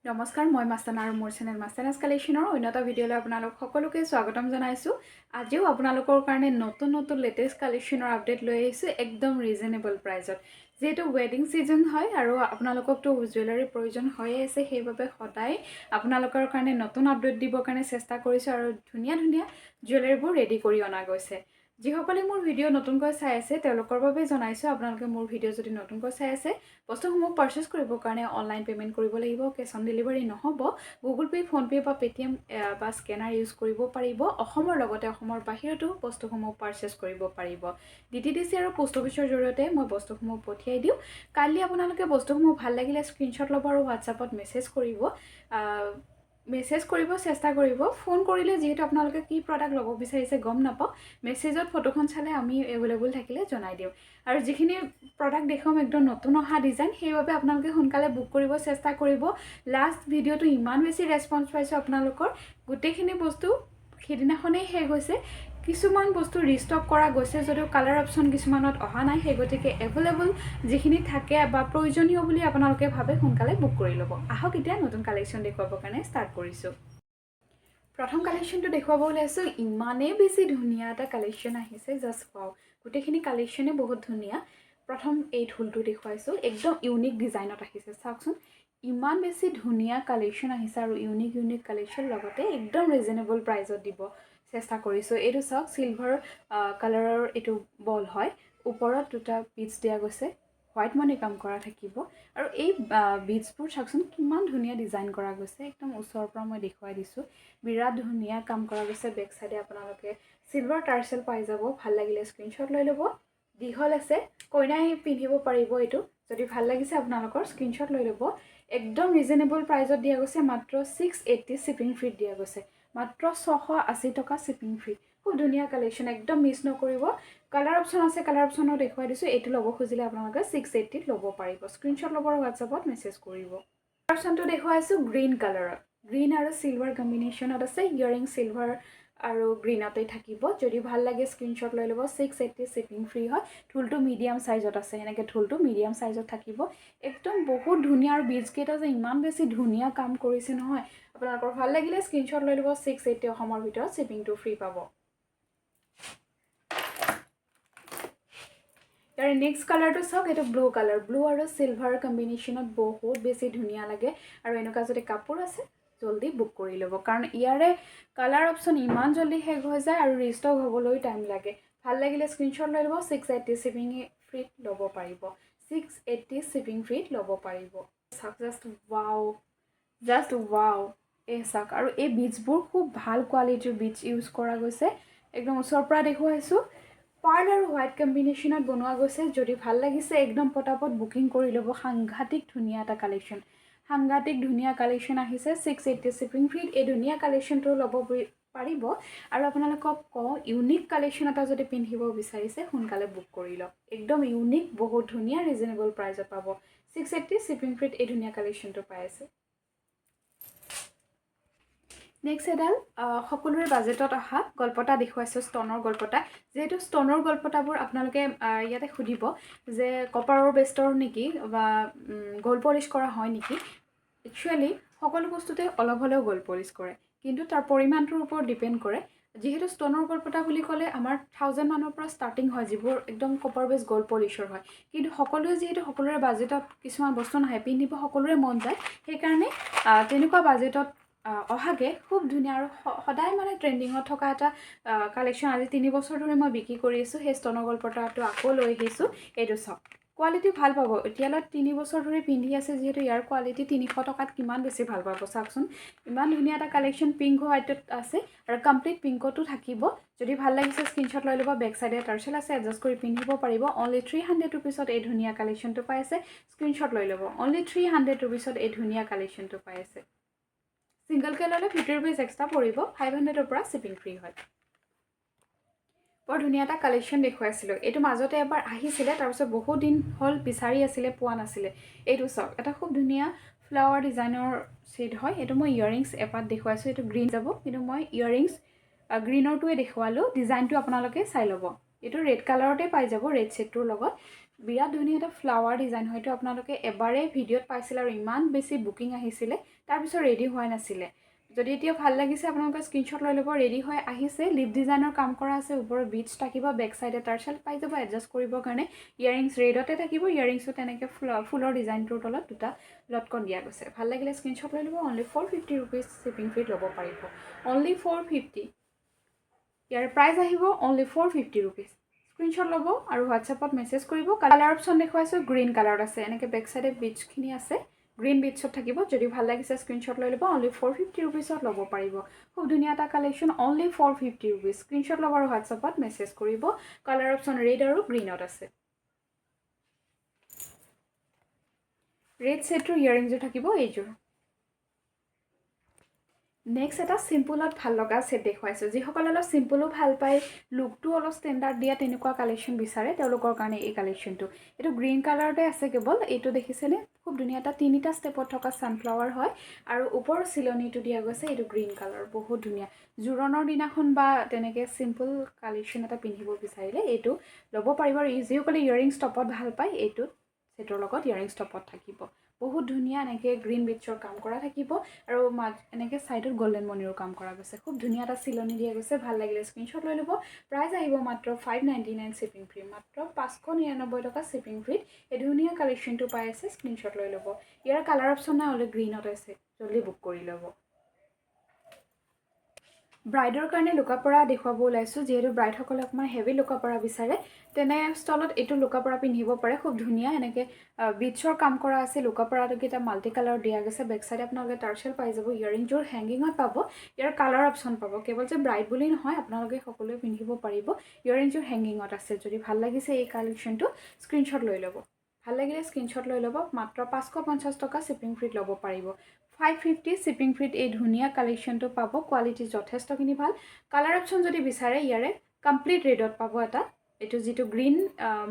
নমস্কাৰ মই মাস্তানা আৰু মোৰ চেনেল মাস্তানাছ কালেকশ্যনৰ অন্য এটা ভিডিঅ'লৈ আপোনালোক সকলোকে স্বাগতম জনাইছোঁ। আজিও আপোনালোকৰ কাৰণে নতুন লেটেষ্ট কালেকশ্যনৰ আপডেট লৈ আহিছোঁ একদম ৰিজনেবল প্ৰাইজত। যেহেতু ৱেডিং সিজন হয় আৰু আপোনালোককতো জুৱেলাৰী প্ৰয়োজন হৈয়ে আছে, সেইবাবে সদায় আপোনালোকৰ কাৰণে নতুন আপডেট দিবৰ কাৰণে চেষ্টা কৰিছোঁ আৰু ধুনীয়া জুৱেলাৰীবোৰ ৰেডি কৰি অনা গৈছে। যিসকলে মোৰ ভিডিঅ' নতুনকৈ চাই আছে তেওঁলোকৰ বাবে জনাইছোঁ, আপোনালোকে মোৰ ভিডিঅ' যদি নতুনকৈ চাই আছে বস্তুসমূহ পাৰ্চেছ কৰিবৰ কাৰণে অনলাইন পে'মেণ্ট কৰিব লাগিব, কেছ অন ডেলিভাৰী নহ'ব। গুগল পে', ফোনপে' বা পে'টিএম বা স্কেনাৰ ইউজ কৰিব পাৰিব। অসমৰ লগতে অসমৰ বাহিৰতো বস্তুসমূহ পাৰ্চেছ কৰিব পাৰিব। DTDC আৰু পোষ্ট অফিচৰ জৰিয়তে মই বস্তুসমূহ পঠিয়াই দিওঁ। কাইলৈ আপোনালোকে বস্তুসমূহ ভাল লাগিলে স্ক্ৰীনশ্বট ল'ব আৰু হোৱাটছআপত মেছেজ কৰিব চেষ্টা কৰিব। ফোন কৰিলে যিহেতু আপোনালোকে কি প্ৰডাক্ট ল'ব বিচাৰিছে গম নাপাওঁ, মেছেজত ফটোখন চালে আমি এভেইলেবল থাকিলে জনাই দিওঁ। আৰু যিখিনি প্ৰডাক্ট দেখুৱাম একদম নতুন অহা ডিজাইন, সেইবাবে আপোনালোকে সোনকালে বুক কৰিব চেষ্টা কৰিব। লাষ্ট ভিডিঅ'টো ইমান বেছি ৰেছপন্স পাইছোঁ আপোনালোকৰ, গোটেইখিনি বস্তু সেইদিনাখনেই শেষ হৈছে। কিছুমান বস্তু ৰিষ্টক কৰা গৈছে যদিও কালাৰ অপশ্যন কিছুমানত অহা নাই, সেই গতিকে এভেইলেবল যিখিনি থাকে বা প্ৰয়োজনীয় বুলি আপোনালোকে ভাবে সোনকালে বুক কৰি ল'ব। আহক এতিয়া নতুন কালেকশ্যন দেখুৱাবৰ কাৰণে ষ্টাৰ্ট কৰিছোঁ। প্ৰথম কালেকশ্যনটো দেখুৱাব ওলাইছোঁ, ইমানেই বেছি ধুনীয়া এটা কালেকশ্যন আহিছে, জাষ্ট ৱাও। গোটেইখিনি কালেকশ্যনে বহুত ধুনীয়া। প্ৰথম এই ঢোলটো দেখুৱাইছোঁ, একদম ইউনিক ডিজাইনত আহিছে। চাওকচোন ইমান বেছি ধুনীয়া কালেকশ্যন আহিছে আৰু ইউনিক কালেকশ্যন, লগতে একদম ৰিজনেবল প্ৰাইজত দিব চেষ্টা কৰিছোঁ। এইটো চাওক চিলভাৰ কালাৰৰ এইটো বল হয়, ওপৰত দুটা বিটছ দিয়া গৈছে, হোৱাইট মানি কাম কৰা থাকিব। আৰু এই বিটছবোৰ চাওকচোন কিমান ধুনীয়া ডিজাইন কৰা গৈছে, একদম ওচৰৰ পৰা মই দেখুৱাই দিছোঁ। বিৰাট ধুনীয়া কাম কৰা গৈছে। বেক চাইডে আপোনালোকে চিলভাৰ টাৰ্চেল পাই যাব। ভাল লাগিলে স্ক্ৰীনশ্বট লৈ ল'ব। দীঘল আছে, কইনাই পিন্ধিব পাৰিব। এইটো যদি ভাল লাগিছে আপোনালোকৰ স্ক্ৰীনশ্বট লৈ ল'ব। একদম ৰিজনেবল প্ৰাইজত দিয়া গৈছে, মাত্ৰ 680 শ্বিপিং ফ্ৰীত দিয়া গৈছে, মাত্ৰ 680 টকা শ্বিপিং ফ্ৰী। খুব ধুনীয়া কালেকশ্যন, একদম মিছ নকৰিব। কালাৰ অপশ্যন আছে, কালাৰ অপশ্যনো দেখুৱাই দিছোঁ। এইটো ল'ব খুজিলে আপোনালোকে 680ত ল'ব পাৰিব। স্ক্ৰীনশ্বট ল'ব আৰু হোৱাটছআপত মেছেজ কৰিব। অপশ্যনটো দেখুৱাইছোঁ গ্ৰীণ কালাৰত, গ্ৰীণ আৰু চিলভাৰ কম্বিনেশ্যনত আছে। ইয়েৰিং চিলভাৰ আৰু গ্ৰীণতেই থাকিব। যদি ভাল লাগে স্ক্ৰীনশ্বট লৈ ল'ব। 680 শ্বিপিং ফ্ৰী হয়। ঢোলটো মিডিয়াম চাইজত আছে, এনেকৈ ঢোলটো মিডিয়াম চাইজত থাকিব। একদম বহুত ধুনীয়া আৰু বিটছকেইটা যে ইমান বেছি ধুনীয়া কাম কৰিছে নহয়, আপোনালোকৰ ভাল লাগিলে স্ক্ৰীনশ্বট লৈ ল'ব। 680 অসমৰ ভিতৰত শ্বিপিংটো ফ্ৰী পাব। ইয়াৰ নেক্সট কালাৰটো চাওক, এইটো ব্লু কালাৰ, ব্লু আৰু চিলভাৰ কম্বিনেশ্যনত বহুত বেছি ধুনীয়া লাগে। আৰু এনেকুৱা যদি কাপোৰ আছে জল্দি বুক কৰি ল'ব, কাৰণ ইয়াৰে কালাৰ অপশ্যন ইমান জল্দি শেষ হৈ যায় আৰু ৰিষ্টক হ'বলৈ টাইম লাগে। ভাল লাগিলে স্ক্ৰীনশ্বট লৈ ল'ব। 680 শ্বিপিং ফ্ৰীত ল'ব পাৰিব। 680 শ্বিপিং ফ্ৰীত ল'ব পাৰিব। চাওক জাষ্ট ৱাও, এই চাওক। আৰু এই বিটছবোৰ খুব ভাল কোৱালিটিৰ বিটছ ইউজ কৰা গৈছে। একদম ওচৰৰ পৰা দেখুৱাইছোঁ। পাৰ্ল আৰু হোৱাইট কম্বিনেশ্যনত বনোৱা গৈছে। যদি ভাল লাগিছে একদম পটাপট বুকিং কৰি ল'ব। সাংঘাতিক ধুনীয়া এটা কালেকশ্যন, সাংঘাতিক ধুনীয়া কালেকশ্যন আহিছে। 680 শ্বিপিং ফ্ৰীত এই ধুনীয়া কালেকশ্যনটো ল'ব পাৰিব। আৰু আপোনালোকক কওঁ, ইউনিক কালেকশ্যন এটা যদি পিন্ধিব বিচাৰিছে সোনকালে বুক কৰি লওক। একদম ইউনিক, বহুত ধুনীয়া, ৰিজনেবল প্ৰাইজত পাব। 680 শ্বিপিং ফ্ৰীত এই ধুনীয়া কালেকশ্যনটো পাই আছে। নেক্সট এডাল সকলোৰে বাজেটত অহা গল্পতা দেখুৱাইছোঁ, ষ্টনৰ গল্পতা। যিহেতু ষ্টনৰ গল্পতাবোৰ আপোনালোকে ইয়াতে সুধিব যে কপাৰৰ বেষ্টৰ নেকি বা গ'ল্ড পলিছ কৰা হয় নেকি। একচুৱেলি সকলো বস্তুতে অলপ হ'লেও গ'ল্ড পলিছ কৰে, কিন্তু তাৰ পৰিমাণটোৰ ওপৰত ডিপেণ্ড কৰে। যিহেতু ষ্টনৰ গল্পতা বুলি ক'লে আমাৰ 1000 মানৰ পৰা ষ্টাৰ্টিং হয়, যিবোৰ একদম কপাৰ বেছ গ'ল্ড পলিছৰ হয়। কিন্তু সকলোৱে যিহেতু সকলোৰে বাজেটত কিছুমান বস্তু নাহে, পিন্ধিব সকলোৰে মন যায়, সেইকাৰণে তেনেকুৱা বাজেটত অহাকৈ খুব ধুনীয়া আৰু সদায় মানে ট্ৰেণ্ডিঙত থকা এটা কালেকশ্যন আজি 3 বছৰ ধৰি মই বিক্ৰী কৰি আছোঁ। সেই ষ্টনৰ গল্পতাটো আকৌ লৈ আহিছোঁ। এইটো চাওক, কোৱালিটি ভাল পাব। এতিয়ালৈ 3 বছৰ ধৰি পিন্ধি আছে যিহেতু ইয়াৰ কোৱালিটি 300 টকাত কিমান বেছি ভাল পাব চাওকচোন। ইমান ধুনীয়া এটা কালেকশ্যন পিংক হোৱাইটত আছে আৰু কমপ্লিট পিংকতো থাকিব। যদি ভাল লাগিছে স্ক্ৰীনশ্বট লৈ ল'ব। বেক চাইডে টাৰ্চেল আছে, এডজাষ্ট কৰি পিন্ধিব পাৰিব। অনলি 300 ৰুপিছত এই ধুনীয়া কালেকশ্যনটো পাই আছে। স্ক্ৰীনশ্বট লৈ ল'ব। অনলি 300 ৰুপিছত এই ধুনীয়া কালেকশ্যনটো পাই আছে। ছিংগলকৈ ল'লে 50 ৰুপিজ এক্সট্ৰা পৰিব। 500ৰ পৰা শ্বিপিং ফ্ৰী হয়। বৰ ধুনীয়া এটা কালেকশ্যন দেখুৱাইছিলোঁ। এইটো মাজতে এবাৰ আহিছিলে, তাৰপিছত বহুত দিন হ'ল বিচাৰি আছিলে, পোৱা নাছিলে। এইটো চাওক, এটা খুব ধুনীয়া ফ্লাৱাৰ ডিজাইনৰ ছেট হয়। এইটো মই ইয়েৰিংছ এপাত দেখুৱাইছোঁ। এইটো গ্ৰীণ যাব, কিন্তু মই ইয়েৰিংছ গ্ৰীণৰটোৱে দেখুৱালোঁ। ডিজাইনটো আপোনালোকে চাই ল'ব। এইটো ৰেড কালাৰতে পাই যাব, ৰেড ছেটটোৰ লগত। বিৰাট ধুনীয়া এটা ফ্লাৱাৰ ডিজাইন হয়তো আপোনালোকে এবাৰে ভিডিঅ'ত পাইছিল আৰু ইমান বেছি বুকিং আহিছিলে তাৰপিছত ৰেডি হোৱা নাছিলে যদি এতিয়া ভাল লাগিছে আপোনালোকে স্ক্ৰীনশ্বট লৈ ল'ব ৰেডি হৈ আহিছে লিপ ডিজাইনৰ কাম কৰা আছে ওপৰত বিটছ থাকিব বেক চাইডে টাৰ্চেল পাই যাব এডজাষ্ট কৰিবৰ কাৰণে ইয়াৰিংছ ৰেডতে থাকিব ইয়াৰিংছো তেনেকৈ ফুলৰ ডিজাইনটোৰ তলত দুটা লটকন দিয়া গৈছে ভাল লাগিলে স্ক্ৰীনশ্বট লৈ ল'ব অনলি 450 ৰুপিজ শ্বিপিং ফ্ৰীত ল'ব পাৰিব অনলি 450 ইয়াৰ প্ৰাইচ আহিব অনলি 450 ৰুপিজ স্ক্ৰীনশ্বট ল'ব আৰু হোৱাটছএপত মেছেজ কৰিব কালাৰ অপশ্যন দেখুৱাইছোঁ গ্ৰীণ কালাৰত আছে এনেকৈ বেক চাইডে বিটছখিনি আছে গ্ৰীণ বিটছত থাকিব যদি ভাল লাগিছে স্ক্ৰীনশ্বট লৈ ল'ব অনলি 450 ৰুপিজত ল'ব পাৰিব খুব ধুনীয়া এটা কালেকশ্যন অনলি 450 ৰুপিজ স্ক্ৰীনশ্বট ল'ব আৰু হোৱাটছএপত মেছেজ কৰিব কালাৰ অপশ্যন ৰেড আৰু গ্ৰীণত আছে ৰেড ছেটটোৰ ইয়াৰিংযোৰ থাকিব এইযোৰ নেক্সট এটা চিম্পুলত ভাল লগা ছেট দেখুৱাইছোঁ যিসকলে অলপ চিম্পুলো ভাল পায় লুকটো অলপ ষ্টেণ্ডাৰ্ড দিয়া তেনেকুৱা কালেকশ্যন বিচাৰে তেওঁলোকৰ কাৰণে এই কালেকশ্যনটো এইটো গ্ৰীণ কালাৰতে আছে কেৱল এইটো দেখিছেনে খুব ধুনীয়া এটা তিনিটা ষ্টেপত থকা ছানফ্লাৱাৰ হয় আৰু ওপৰৰ চিলনিটো দিয়া গৈছে এইটো গ্ৰীণ কালাৰ বহুত ধুনীয়া জোৰোণৰ দিনাখন বা তেনেকৈ চিম্পল কালেকশ্যন এটা পিন্ধিব বিচাৰিলে এইটো ল'ব পাৰিব আৰু যিসকলে ইয়াৰিংছ টপত ভাল পায় এইটোত ছেটৰ লগত ইয়াৰিংছ টপত থাকিব বহুত ধুনীয়া এনেকৈ গ্ৰীণ বিটছৰ কাম কৰা থাকিব আৰু এনেকৈ ছাইডত গল্ডেন মণিৰো কাম কৰা গৈছে খুব ধুনীয়া এটা চিলনি দিয়া গৈছে ভাল লাগিলে স্ক্ৰীনশ্বট লৈ ল'ব প্ৰাইচ আহিব মাত্ৰ 599 শ্বিপিং ফ্ৰী মাত্ৰ 599 টকা শ্বিপিং ফ্ৰীত এই ধুনীয়া কালেকশ্যনটো পাই আছে স্ক্ৰীনশ্বট লৈ ল'ব ইয়াৰ কালাৰ অপশ্যন নাই অলৰেডি গ্ৰীণত আছে জল্দি বুক কৰি ল'ব ব্ৰাইডৰ কাৰণে লুকাপৰা দেখুৱাব ওলাইছোঁ যিহেতু ব্ৰাইডসকলে অকণমান হেভি লুকাপৰা বিচাৰে তেনে ষ্টলত এইটো লুকাপৰা পিন্ধিব পাৰে খুব ধুনীয়া এনেকৈ বিটছৰ কাম কৰা আছে লুকাপৰাটোকেইটা মাল্টি কালাৰ দিয়া গৈছে বেক চাইডে আপোনালোকে টাৰ্চেল পাই যাব ইয়াৰিংযোৰ হেংগিঙত পাব ইয়াৰ কালাৰ অপশ্যন পাব কেৱল যে ব্ৰাইড বুলি নহয় আপোনালোকে সকলোৱে পিন্ধিব পাৰিব ইয়াৰিংযোৰ হেংগিঙত আছে যদি ভাল লাগিছে এই কালেকশ্যনটো স্ক্ৰীনশ্বট লৈ ল'ব ভাল লাগিলে স্ক্ৰীনশ্বট লৈ ল'ব মাত্ৰ 550 টকা শ্বিপিং ফ্ৰীত ল'ব পাৰিব 550 শ্বিপিং ফ্ৰীত এই ধুনীয়া কালেকশ্যনটো পাব কোৱালিটি যথেষ্টখিনি ভাল কালাৰ অপশ্যন যদি বিচাৰে ইয়াৰে কমপ্লিট ৰেডত পাব এটা এইটো যিটো গ্ৰীণ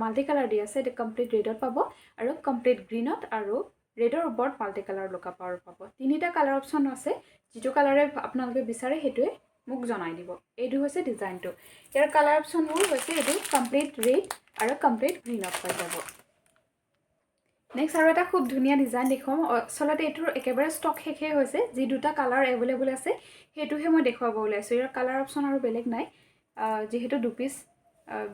মাল্টি কালাৰ দি আছে এইটো কমপ্লিট ৰেডত পাব আৰু কমপ্লিট গ্ৰীণত আৰু ৰেডৰ ওপৰত মাল্টি কালাৰ লুকাপাৰ পাব তিনিটা কালাৰ অপশ্যন আছে যিটো কালাৰে আপোনালোকে বিচাৰে সেইটোৱে মোক জনাই দিব এইটো হৈছে ডিজাইনটো ইয়াৰ কালাৰ অপশ্যনবোৰ হৈছে এইটো কমপ্লিট ৰেড আৰু কমপ্লিট গ্ৰীণত পাই যাব নেক্সট আৰু এটা খুব ধুনীয়া ডিজাইন দেখুৱাম আচলতে এইটোৰ একেবাৰে ষ্টক শেষেই হৈছে যি দুটা কালাৰ এভেইলেবল আছে সেইটোহে মই দেখুৱাব ওলাইছোঁ ইয়াৰ কালাৰ অপশ্যন আৰু বেলেগ নাই যিহেতু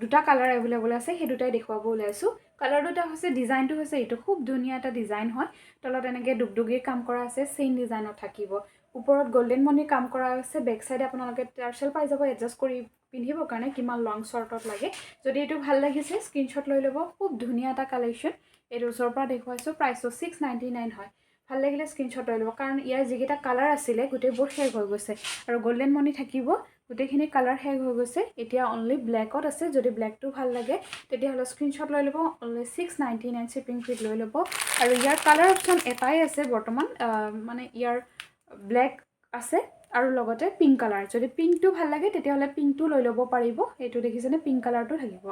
দুটা কালাৰ এভেইলেবল আছে সেই দুটাই দেখুৱাব ওলাইছোঁ কালাৰ দুটা হৈছে ডিজাইনটো হৈছে এইটো খুব ধুনীয়া এটা ডিজাইন হয় তলত এনেকৈ ডুগডুগিৰ কাম কৰা আছে চেইন ডিজাইনত থাকিব ওপৰত গল্ডেন মণিৰ কাম কৰা আছে বেক চাইডে আপোনালোকে টাৰ্চেল পাই যাব এডজাষ্ট কৰি পিন্ধিবৰ কাৰণে কিমান লং শ্বৰ্টত লাগে যদি এইটো ভাল লাগিছে স্ক্ৰীনশ্বট লৈ ল'ব খুব ধুনীয়া এটা কালেকশ্যন এইটো ওচৰৰ পৰা দেখুৱাইছোঁ প্ৰাইচটো 699 হয় ভাল লাগিলে স্ক্ৰীনশ্বট লৈ ল'ব কাৰণ ইয়াৰ যিকেইটা কালাৰ আছিলে গোটেইবোৰ শেষ হৈ গৈছে আৰু গল্ডেন মণি থাকিব গোটেইখিনি কালাৰ শেষ হৈ গৈছে এতিয়া অনলি ব্লেকত আছে যদি ব্লেকটো ভাল লাগে তেতিয়াহ'লে স্ক্ৰীনশ্বট লৈ ল'ব অনলি 699 শ্বিপিং ফ্ৰীত লৈ ল'ব আৰু ইয়াৰ কালাৰ অপশ্যন এটাই আছে বৰ্তমান মানে ইয়াৰ ব্লেক আছে আৰু লগতে পিংক কালাৰ যদি পিংকটো ভাল লাগে তেতিয়াহ'লে পিংকটো লৈ ল'ব পাৰিব এইটো দেখিছেনে পিংক কালাৰটো থাকিব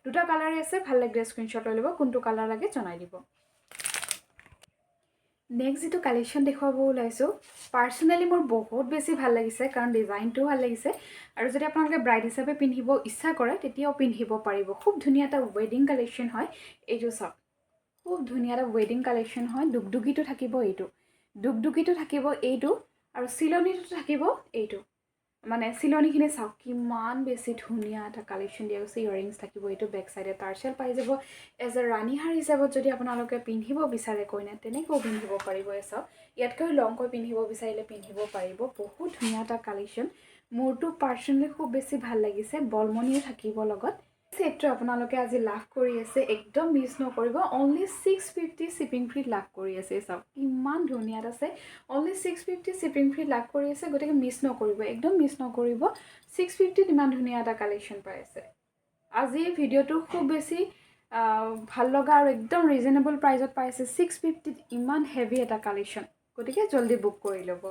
দুটা কালাৰে আছে ভাল লাগিলে স্ক্ৰীনশ্বট লৈ ল'ব কোনটো কালাৰ লাগে জনাই দিব নেক্সট যিটো কালেকশ্যন দেখুৱাব ওলাইছোঁ পাৰ্চনেলি মোৰ বহুত বেছি ভাল লাগিছে কাৰণ ডিজাইনটোও ভাল লাগিছে আৰু যদি আপোনালোকে ব্ৰাইড হিচাপে পিন্ধিব ইচ্ছা কৰে তেতিয়াও পিন্ধিব পাৰিব খুব ধুনীয়া এটা ৱেডিং কালেকশ্যন হয় এইটো চাওক খুব ধুনীয়া এটা ৱেডিং কালেকশ্যন হয় ডুগডুগিটো থাকিব ডুগডুগিটো থাকিব এইটো আৰু চিলনিটো থাকিব এইটো মানে চিলনিখিনি চাওক কিমান বেছি ধুনীয়া এটা কালেকশ্যন দিয়া গৈছে ইয়াৰিংছ থাকিব এইটো বেক চাইডে টাৰ্চেল পাই যাব এজ এ ৰাণীহাৰ হিচাপত যদি আপোনালোকে পিন্ধিব বিচাৰে কইনা তেনেকৈও পিন্ধিব পাৰিব চাওক ইয়াতকৈ লংকৈ পিন্ধিব বিচাৰিলে পিন্ধিব পাৰিব বহুত ধুনীয়া এটা কালেকশ্যন মোৰটো পাৰ্চনেলি খুব বেছি ভাল লাগিছে বলমণিও থাকিব লগত ছেটটো আপোনালোকে আজি লাভ কৰি আছে একদম মিছ নকৰিব অনলি 650 শ্বিপিং ফ্ৰীত লাভ কৰি আছে চাওক ইমান ধুনীয়া আছে অনলি 650 শ্বিপিং ফ্ৰীত লাভ কৰি আছে গতিকে মিছ নকৰিব একদম মিছ নকৰিব 650 ইমান ধুনীয়া এটা কালেকশ্যন পাই আছে আজি ভিডিঅ'টো খুব বেছি ভাল লগা আৰু একদম ৰিজনেবল প্ৰাইজত পাই আছে 650 ইমান হেভি এটা কালেকশ্যন গতিকে জল্দি বুক কৰি ল'ব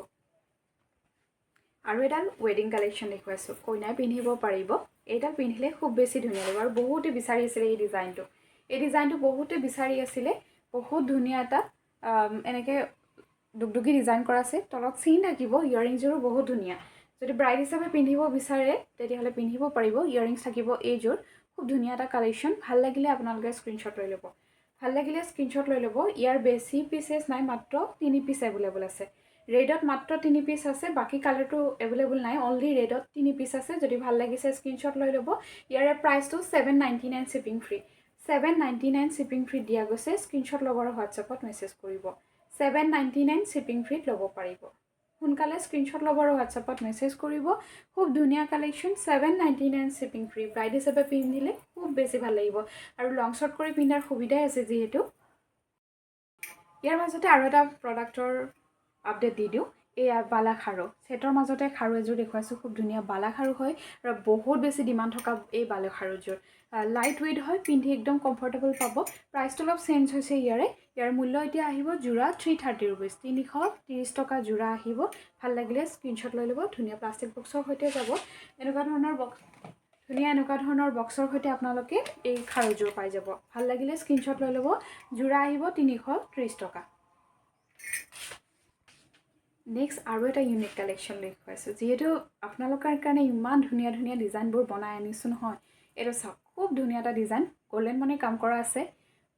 আৰু এডাল ৱেডিং কালেকশ্যন দেখুৱাইছোঁ কইনাই পিন্ধিব পাৰিব এইডাল পিন্ধিলে খুব বেছি ধুনীয়া লাগিব আৰু বহুতে বিচাৰি আছিলে এই ডিজাইনটো বহুতে বিচাৰি আছিলে বহুত ধুনীয়া এটা এনেকৈ ডুগডুগি ডিজাইন কৰা আছে তলত চেইন থাকিব ইয়াৰিংযোৰো বহুত ধুনীয়া যদি ব্ৰাইড হিচাপে পিন্ধিব বিচাৰে তেতিয়াহ'লে পিন্ধিব পাৰিব ইয়াৰিংছ থাকিব এইযোৰ খুব ধুনীয়া এটা কালেকশ্যন ভাল লাগিলে আপোনালোকে স্ক্ৰীনশ্বট লৈ ল'ব ভাল লাগিলে স্ক্ৰীনশ্বট লৈ ল'ব ইয়াৰ বেছি পিচেছ নাই মাত্ৰ 3 পিচ এভেইলেবল আছে ৰেডত মাত্ৰ 3 পিচ আছে বাকি কালাৰটো এভেইলেবল নাই অনলি ৰেডত 3 পিচ আছে যদি ভাল লাগিছে স্ক্ৰীনশ্বট লৈ ল'ব ইয়াৰে প্ৰাইচটো 799 শিপিং ফ্ৰী 799 শিপিং ফ্ৰী দিয়া গৈছে স্ক্ৰীনশ্বট ল'ব আৰু হোৱাটছআপত মেছেজ কৰিব 799 শিপিং ফ্ৰীত ল'ব পাৰিব সোনকালে স্ক্ৰীনশ্বট ল'ব আৰু হোৱাটছআপত মেছেজ কৰিব খুব ধুনীয়া কালেকশ্যন 799 শিপিং ফ্ৰী ব্ৰাইড হিচাপে পিন্ধিলে খুব বেছি ভাল লাগিব আৰু লং শ্বৰ্ট কৰি পিন্ধাৰ সুবিধাই আছে যিহেতু ইয়াৰ মাজতে আৰু এটা প্ৰডাক্টৰ আপডেট দি দিওঁ এয়া বালা খাৰু সেটৰ মাজতে খাৰু এযোৰ দেখুৱাইছোঁ খুব ধুনীয়া বালা খাৰু হয় আৰু বহুত বেছি ডিমাণ্ড থকা এই বালা খাৰুযোৰ লাইট ৱেইট হয় পিন্ধি একদম কমফৰ্টেবল পাব প্ৰাইচটো অলপ চেঞ্জ হৈছে ইয়াৰ মূল্য এতিয়া আহিব যোৰা 330 ৰুপিজ 330 টকা যোৰা আহিব ভাল লাগিলে স্ক্ৰীনশ্বট লৈ ল'ব ধুনীয়া প্লাষ্টিক বক্সৰ সৈতে যাব এনেকুৱা ধৰণৰ বক্সৰ সৈতে আপোনালোকে এই খাৰুযোৰ পাই যাব ভাল লাগিলে স্ক্ৰীনশ্বট লৈ ল'ব যোৰা আহিব 330 টকা নেক্সট আৰু এটা ইউনিক কালেকশ্যন দেখুৱাইছোঁ যিহেতু আপোনালোকৰ কাৰণে ইমান ধুনীয়া ধুনীয়া ডিজাইনবোৰ বনাই আনিছোঁ নহয় এইটো চাওক খুব ধুনীয়া এটা ডিজাইন গল্ডেন মণি কাম কৰা আছে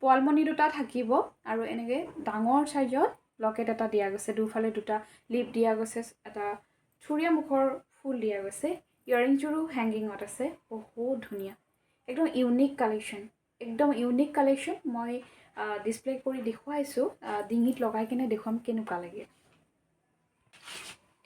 পোৱালমণি দুটা থাকিব আৰু এনেকৈ ডাঙৰ চাইজত লকেট এটা দিয়া গৈছে দুফালে দুটা লিপ দিয়া গৈছে এটা থুৰীয়া মুখৰ ফুল দিয়া গৈছে ইয়াৰিংযোৰো হেংগিঙত আছে বহুত ধুনীয়া একদম ইউনিক কালেকশ্যন মই ডিছপ্লে কৰি দেখুৱাইছোঁ ডিঙিত লগাই কিনে দেখুৱাম কেনেকুৱা লাগে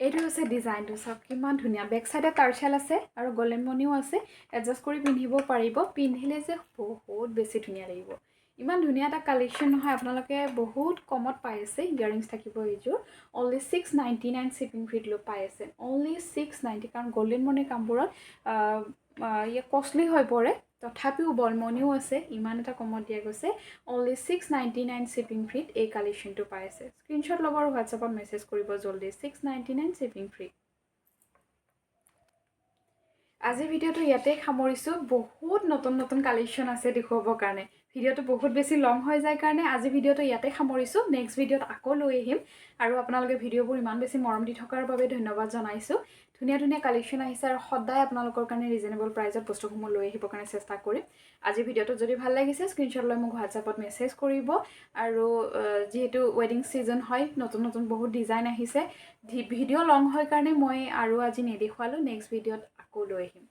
এইটো হৈছে ডিজাইনটো চাওক কিমান ধুনীয়া বেক চাইডে টাৰ্চেল আছে আৰু গল্ডেন মণিও আছে এডজাষ্ট কৰি পিন্ধিব পাৰিব পিন্ধিলে যে বহুত বেছি ধুনীয়া লাগিব ইমান ধুনীয়া এটা কালেকশ্যন নহয় আপোনালোকে বহুত কমত পাই আছে ইয়াৰিংছ থাকিব এইযোৰ অনলি 699 শিপিং ফ্ৰীত পাই আছে অনলি 690 কাৰণ গল্ডেন মণি কামবোৰত কষ্টলি হৈ পৰে তথাপিও বলমণিও আছে ইমান এটা কমত দিয়া গৈছে অনলি 699 শিপিং ফ্ৰীত এই কালেকশ্যনটো পাই আছে স্ক্ৰীনশ্বট ল'ব আৰু হোৱাটছআপত মেছেজ কৰিব জলদি 699 শিপিং ফ্ৰী আজি ভিডিঅ'টো ইয়াতে সামৰিছোঁ বহুত নতুন কালেকশ্যন আছে দেখুৱাবৰ কাৰণে ভিডিঅ'টো বহুত বেছি লং হৈ যায় কাৰণে আজি ভিডিঅ'টো ইয়াতে সামৰিছোঁ নেক্সট ভিডিঅ'ত আকৌ লৈ আহিম আৰু আপোনালোকে ভিডিঅ'বোৰ ইমান বেছি মৰম দি থকাৰ বাবে ধন্যবাদ জনাইছোঁ ধুনীয়া কালেকশ্যন আহিছে আৰু সদায় আপোনালোকৰ কাৰণে ৰিজনেবল প্ৰাইজত বস্তুসমূহ লৈ আহিবৰ কাৰণে চেষ্টা কৰিম আজি ভিডিঅ'টো যদি ভাল লাগিছে স্ক্ৰীনশ্বট লৈ মোক হোৱাটছআপত মেছেজ কৰিব আৰু যিহেতু ৱেডিং ছিজন হয় নতুন বহুত ডিজাইন আহিছে ভিডিঅ' লং হয় কাৰণে মই আৰু আজি নেদেখুৱালোঁ নেক্সট ভিডিঅ'ত আকৌ লৈ আহিম